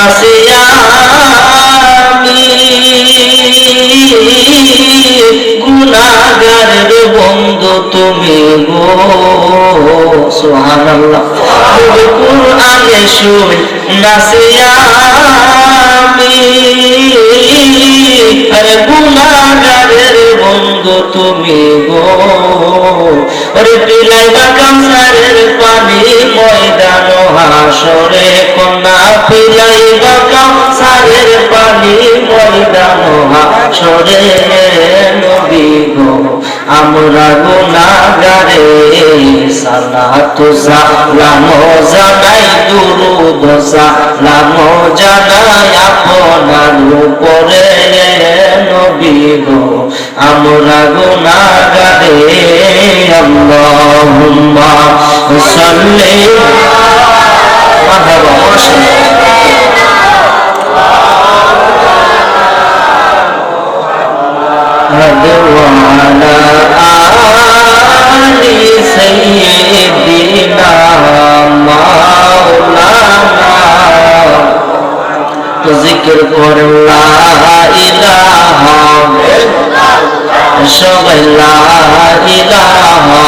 নাসিয়ামি গুনাহগারের বন্ধু তুমি গো সুবহানাল্লাহ কুরআনে শুন নাসিয়ামি আরে গুনাহগারের বন্ধু তুমি গো ওরে পিলাইবা কাউসারের পানি ময়দান হাসরে কন্যা পিলাইবা কাউসারের পানি ময়দান হাসরে নবী গো আমরা গুনাহগারে সালাতু সালাম জানাই দুরূদ সালাম জানাই আপনার উপরে নবী গো আমরা গুনাহগারে আল্লাহুম্মা সাল্লি মারহাবা জিকির করে লা ইলাহা সবাই লা ইলাহা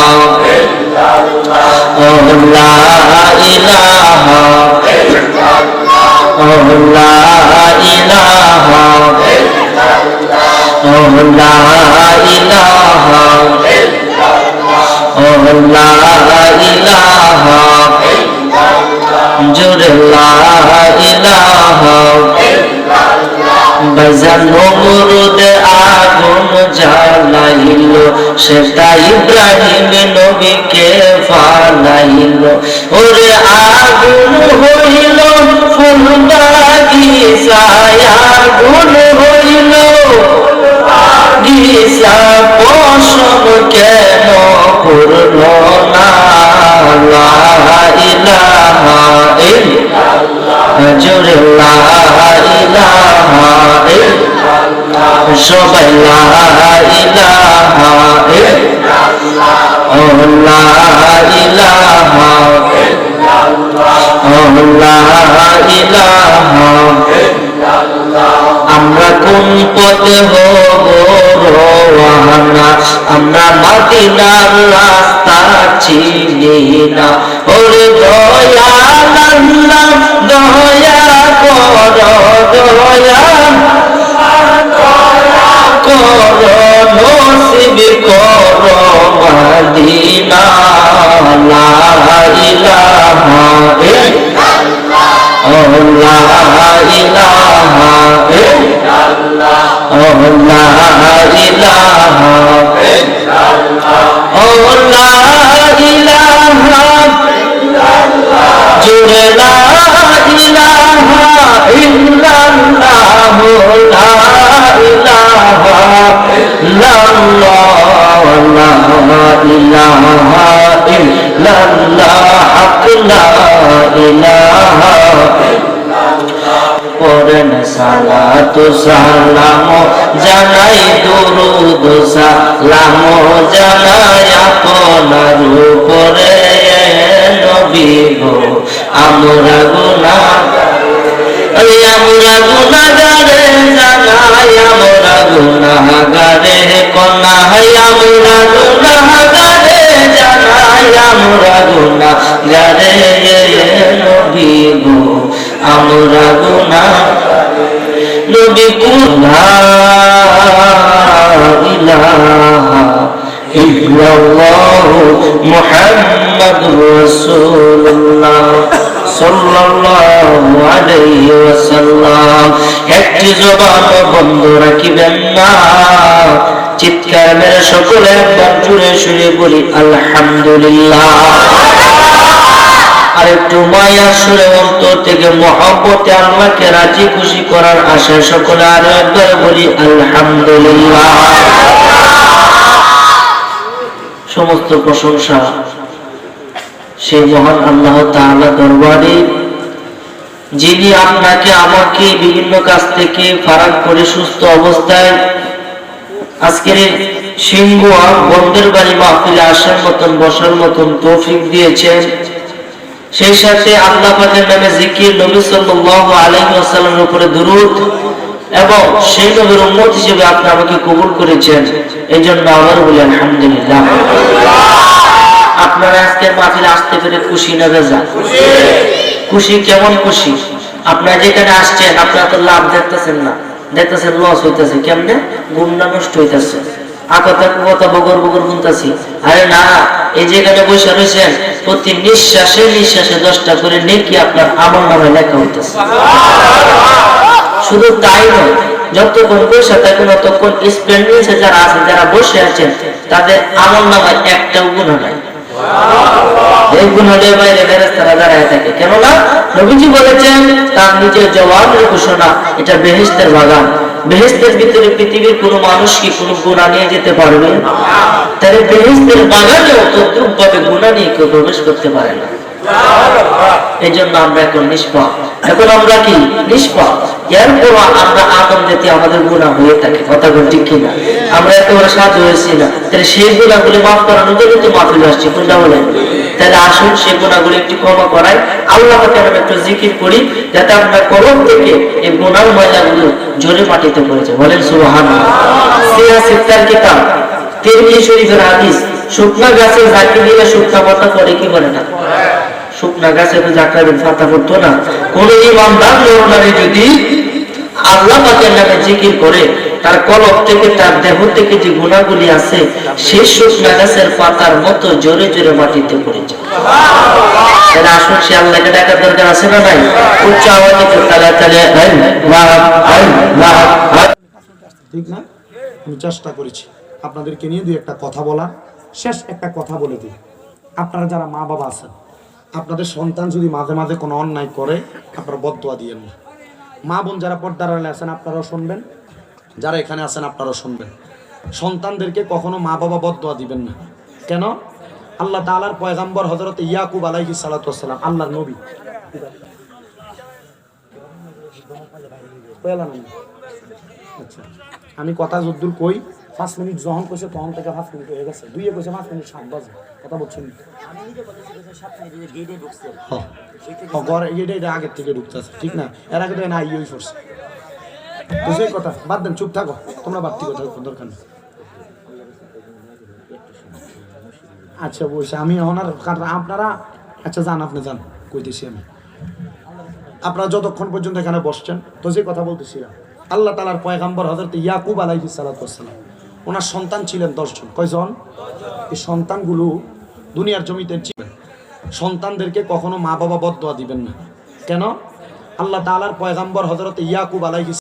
ও লা ইলাহা ও লা ইলাহা ও লা ইলাহা ও লা ইলাহা জোরে লা ইলাহা বাজান নমরুদ আগুন জ্বালাইল সেটা ইব্রাহিম নবীকে ফালাইল ওরে আগুন হইল ফুল বাগিচায় আগুন হইল বাগিচা পশম কেন করল না লা ইলাহা ইল্লাল্লাহ জোরে লা ইলাহা ইল্লাল্লাহ সবাই লা ইলাহা ইল্লাল্লাহ ও লা ইলাহা ইল্লাল্লাহ ও লা ইলাহা ইল্লাল্লাহ আমরা কোন পথে হব রওয়ানা আমরা মদিনার রাস্তা চিনি না ওরে দয়াল আল্লাহ দয়া করো দয়া করো নসিব করো মদিনা লা ইলাহা ইল্লাল্লাহ ও লা ইলাহা ইল্লাল্লাহ ও লা ইলাহা ইল্লাল্লাহ ও লা ইলাহা ইল্লাল্লাহ জোরে লা ইলাহা ইল্লাল্লাহ লা ইলাহা ইল্লাল্লাহ লা ইলাহা ইল্লাল্লাহ হক লা ইলাহা পড়েন সালাতু সালাম জানাই দুরূদ সালাম জানাই আপনার উপরে নবী গো আমরা গুনাহগারে জানাই আমরা গুনাহগারে কন্যা আমরা গুনাহগারে জানাই আমরা গুনাহগারে নবী গো আমরা গুনাহগারে নবী লা ইলাহা ইল্লাল্লাহ মুহাম্মাদুর রাসূলুল্লাহ সাল্লাল্লাহু আলাইহি ওয়াসাল্লাম একটি জবান বন্ধ রাখিবেন না চিৎকার মেরে সকলে একবার জোরে সুরে বলি আলহামদুলিল্লাহ আর একটু মায়ার সুরে অন্তর থেকে মহব্বতে আল্লাহকে রাজি খুশি করার আশায় সকলে আরো একবার বলি আলহামদুলিল্লাহ সমস্ত প্রশংসা সেই মহান আল্লাহ তাআলা দরবারে যিনি আপনাকে আমাকে বিভিন্ন কাজ থেকে ফারাক করে সুস্থ অবস্থায় আজকের সিংহুয়া বন্দের বাড়ি মাহফিলে আসার মতন বসার মতন তৌফিক দিয়েছেন সেই সাথে আল্লাহ পাকের নামে জিকির, নবী সাল্লাল্লাহু আলাইহি ওয়াসাল্লামের উপরে দুরূদ, এবং সেই নবীর উম্মত হিসেবে আপনি আমাকে কবুল করেছেন, এই জন্য আবার বলি আলহামদুলিল্লাহ। আপনারা আজকের মাহফিলে আসতে পেরে খুশি না বেজার? খুশি। কেমন খুশি? আপনারা যেখানে আসছেন আপনারা তো লাভ দেখতেছেন না, দেখতেছেন লস হইতেছে। কেমনে? গুণা নষ্ট হইতেছে। কথা বগর বগর শুনতেছি। আরে না, এই যেখানে বসে রয়েছেন প্রতি নিঃশ্বাসে নিঃশ্বাসে 10টা করে নেকি আপনার আমলনামায় লেখা হইতেছে। শুধু তাই নয়, যতক্ষণ বসে থাকেন ততক্ষণ স্পেন্ডিংসে যারা আছেন, যারা বসে আছেন, তাদের আমলনামায় একটাও গুনাহ নাই। এই গুনাহের বাইরে ফেরেশতারা দাঁড়ায় থাকে। কেননা নবীজি বলেছেন, তার নিজের জবানের ঘোষণা, এটা বেহেশতের বাগান। বেহেশতের ভিতরে পৃথিবীর কোনো মানুষ কি কোনো গুনাহ নিয়ে যেতে পারবে? তাহলে বেহেশতের বাগানেও তদ্রুপভাবে গুনাহ নিয়ে কেউ প্রবেশ করতে পারে না। এই জন্য আমরা এখন নিষ্পাপ। এখন আমরা কি নিষ্পাপ? এরপর আমরা আনন্দেতে আমাদের গুনাহ হয়ে থাকে। কথা বল ঠিক কিনা? আমরা একেবারে সাহায্য হয়েছি না, তাহলে সেই গুনাহগুলি মাফ করানোর জন্য তো মাহফিলে আসছি। কোনটা বলেন? তাহলে আসুন সেই গুনাহগুলি একটু ক্ষমা করাই, আল্লাহ পাকের নামে একটু জিকির করি, যাতে আমরা কলম থেকে এই গুনাহ ময়লাগুলো ঝরে মাটিতে পড়েছে। বলেন সুবহানাল্লাহ। সিয়াসিতার কিতাব তিরমিজি শরীফের হাদিস, শুকনা গাছে ঝাঁকি দিলে শুকনা পাতা পড়ে কি বলে না? শুকনা গাছে তো ঝাঁকা দিলে পাতা পড়তো না। কোন ইমানদার নরনারী যদি আল্লাহ পাকের নামে জিকির করে, তার কলব থেকে, তার দেহ থেকে যে গুনাহগুলি আছে, সেই শুকনা গাছের পাতার মতো জোরে জোরে মাটিতে পড়ে যায়। তাহলে আসুন সে আল্লাহকে ডাকার দরকার আছে না নাই? উচ্চ আওয়াজে তালে ঠিক না? আমি চেষ্টা করেছি আপনাদেরকে নিয়ে দুই একটা কথা বলা। শেষ একটা কথা বলে দিই, আপনারা যারা মা বাবা আছেন, আপনাদের সন্তান যদি মাঝে মাঝে কোনো অন্যায় করে, আপনারা বদদোয়া দিয়েন না। মা বোন যারা পর্দার আড়ালে আছেন আপনারাও শুনবেন, যারা এখানে আছেন আপনারাও শুনবেন। সন্তানদেরকে কখনো মা বাবা বদদোয়া দিবেন না। কেন? আল্লাহ তাআলার পয়গাম্বর হযরত ইয়াকুব আলাইহিস সালাতু ওয়াস সালাম, আল্লাহর নবী। আচ্ছা, আমি কথা যদ্দুর কই 5 মিনিট যখন কইছে তখন থেকে 5 মিনিট হয়ে গেছে। দুইয়ে কইছে 5 মিনিট 7 বাজে। কথা বলছেন? আমি নিজে বলেছি 7 মিনিট গেটে ঢুকছে। হ্যাঁ, ঘর এটা আগে থেকে ঢুকতেছে, ঠিক না? এর আগে তো না ইউই করছে। তো সেই কথা বাদ দেন, চুপ থাকো তোমরা, বাড়তি কথা দরকার নেই। আচ্ছা বলছি আমি ওনার আপনারা, আচ্ছা যান, আপনি যান, কইতেছি আমি। আপনারা যতক্ষণ পর্যন্ত এখানে বসছেন, তো যে কথা বলতেছি, আল্লাহ তাআলার পয়গাম্বর হযরত ইয়াকুব আলাইহিস সালাতু ওয়াস সালাম, ওনার সন্তান ছিলেন 10 জন। কয়জন? এই সন্তানগুলো দুনিয়ার জমিতে ছিলেন। সন্তানদেরকে কখনো মা বাবা বদদোয়া দিবেন না। কেন? আল্লাহ তাআলার পয়গাম্বর হযরত ইয়াকুব আলাইহিস